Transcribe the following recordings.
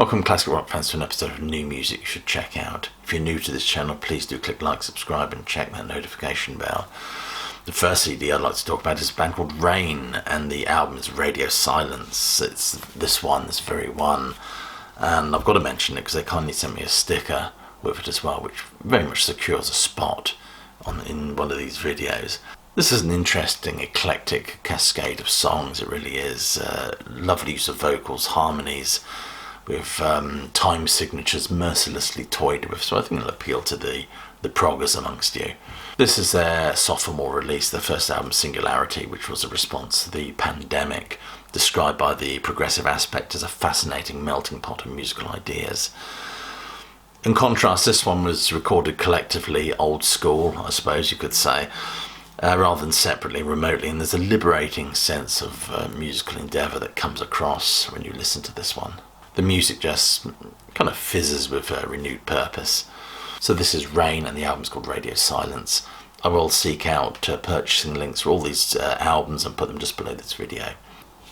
Welcome classical rock fans to an episode of New Music You Should Check Out. If you're new to this channel, please do click like, subscribe and check that notification bell. The first CD I'd like to talk about is a band called Rain, and the album is Radio Silence. It's this very one. And I've got to mention it because they kindly sent me a sticker with it as well, which very much secures a spot in one of these videos. This is an interesting, eclectic cascade of songs, it really is. Lovely use of vocals, harmonies, with time signatures mercilessly toyed with, so I think it'll appeal to the proggers amongst you. This is their sophomore release, their first album, Singularity, which was a response to the pandemic, described by the progressive aspect as a fascinating melting pot of musical ideas. In contrast, this one was recorded collectively, old school, I suppose you could say, rather than separately, remotely, and there's a liberating sense of musical endeavour that comes across when you listen to this one. The music just kind of fizzes with a renewed purpose. So this is Rain, and the album's called Radio Silence. I will seek out purchasing links for all these albums and put them just below this video.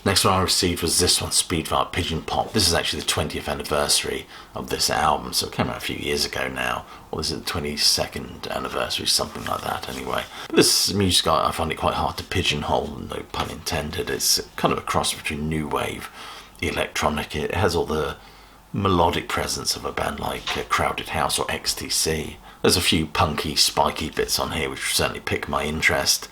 Next one I received was this one, Speedfire Pigeon Pop. This is actually the 20th anniversary of this album, so it came out a few years ago now. Or this is the 22nd anniversary, something like that anyway. But this music, I find it quite hard to pigeonhole, no pun intended. It's kind of a cross between new wave, electronic. It has all the melodic presence of a band like Crowded House or XTC. There's a few punky, spiky bits on here which certainly pick my interest.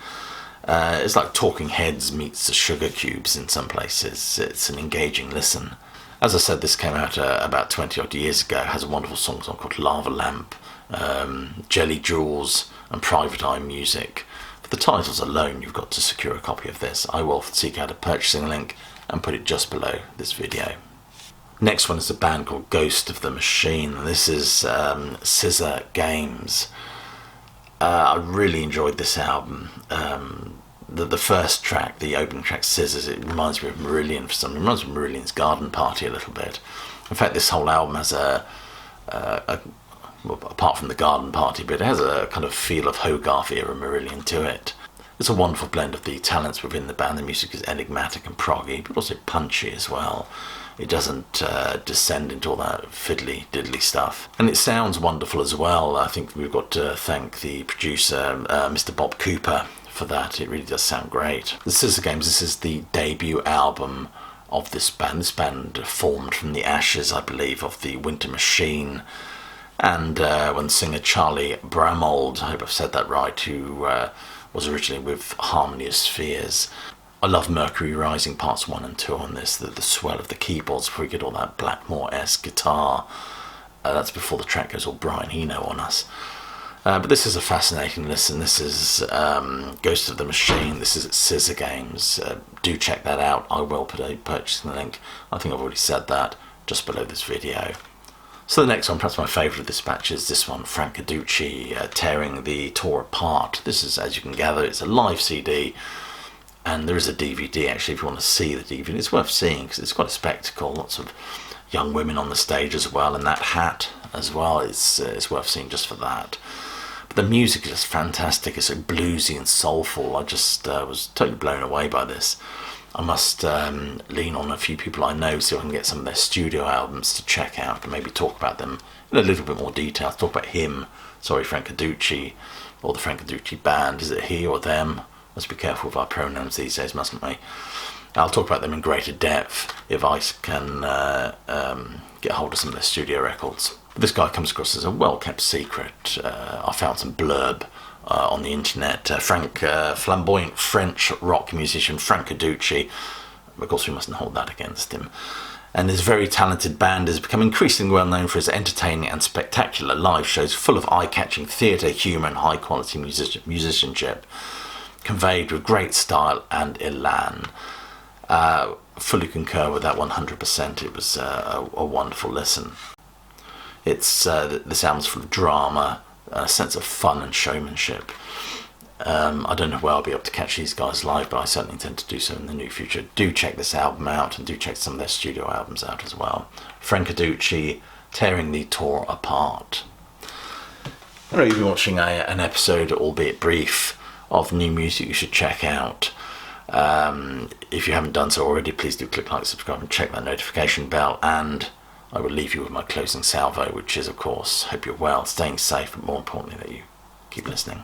It's like Talking Heads meets the Sugar Cubes in some places. It's an engaging listen. As I said, this came out about 20 odd years ago. It has a wonderful song called Lava Lamp, Jelly Jewels and Private Eye Music. For the titles alone, you've got to secure a copy of this. I will seek out a purchasing link and put it just below this video. Next one is a band called Ghost of the Machine. This is Scissor Games. I really enjoyed this album. The first track, the opening track, Scissors, it reminds me of Marillion for some reason. It reminds me of Marillion's Garden Party a little bit. In fact, this whole album has well, apart from the Garden Party bit, it has a kind of feel of Hogarth era Marillion to it. It's a wonderful blend of the talents within the band. The music is enigmatic and proggy, but also punchy as well. It doesn't descend into all that fiddly-diddly stuff. And it sounds wonderful as well. I think we've got to thank the producer, Mr. Bob Cooper, for that. It really does sound great. The Scissor Games, this is the debut album of this band. This band formed from the ashes, I believe, of the Winter Machine. And when singer Charlie Bramold, I hope I've said that right, who was originally with Harmonious Spheres. I love Mercury Rising parts 1 and 2 on this, the swell of the keyboards before we get all that Blackmore-esque guitar. That's before the track goes all Brian Eno on us. But this is a fascinating listen. This is Ghost of the Machine. This is Scissor Games. Do check that out. I will put a purchasing link. I think I've already said that just below this video. So the next one, perhaps my favourite of this batch, is this one, Frank Caducci, Tearing the Tour Apart. This is, as you can gather, it's a live CD. And there is a DVD, actually, if you want to see the DVD. It's worth seeing because it's quite a spectacle. Lots of young women on the stage as well, and that hat as well. It's worth seeing just for that. But the music is just fantastic. It's so bluesy and soulful. I just was totally blown away by this. I must lean on a few people I know, see if I can get some of their studio albums to check out and maybe talk about them in a little bit more detail. Talk about Frank Caducci, or the Frank Caducci band. Is it he or them? Let's be careful with our pronouns these days, mustn't we? I'll talk about them in greater depth if I can get hold of some of their studio records. But this guy comes across as a well-kept secret. I found some blurb on the internet. Flamboyant French rock musician Frank Caducci. Of course, we mustn't hold that against him. And his very talented band has become increasingly well known for its entertaining and spectacular live shows full of eye-catching theatre, humour and high-quality musicianship, conveyed with great style and elan. Fully concur with that 100%. It was a wonderful listen. This album's full of drama, a sense of fun and showmanship. I don't know where I'll be able to catch these guys live, but I certainly intend to do so in the near future. Do check this album out, and do check some of their studio albums out as well. Frank Caducci, Tearing the Tour Apart. I know you've been watching an episode, albeit brief, of New Music You Should Check Out. If you haven't done so already, please do click like, subscribe and check that notification bell, and I will leave you with my closing salvo, which is, of course, hope you're well, staying safe, but more importantly that you keep listening.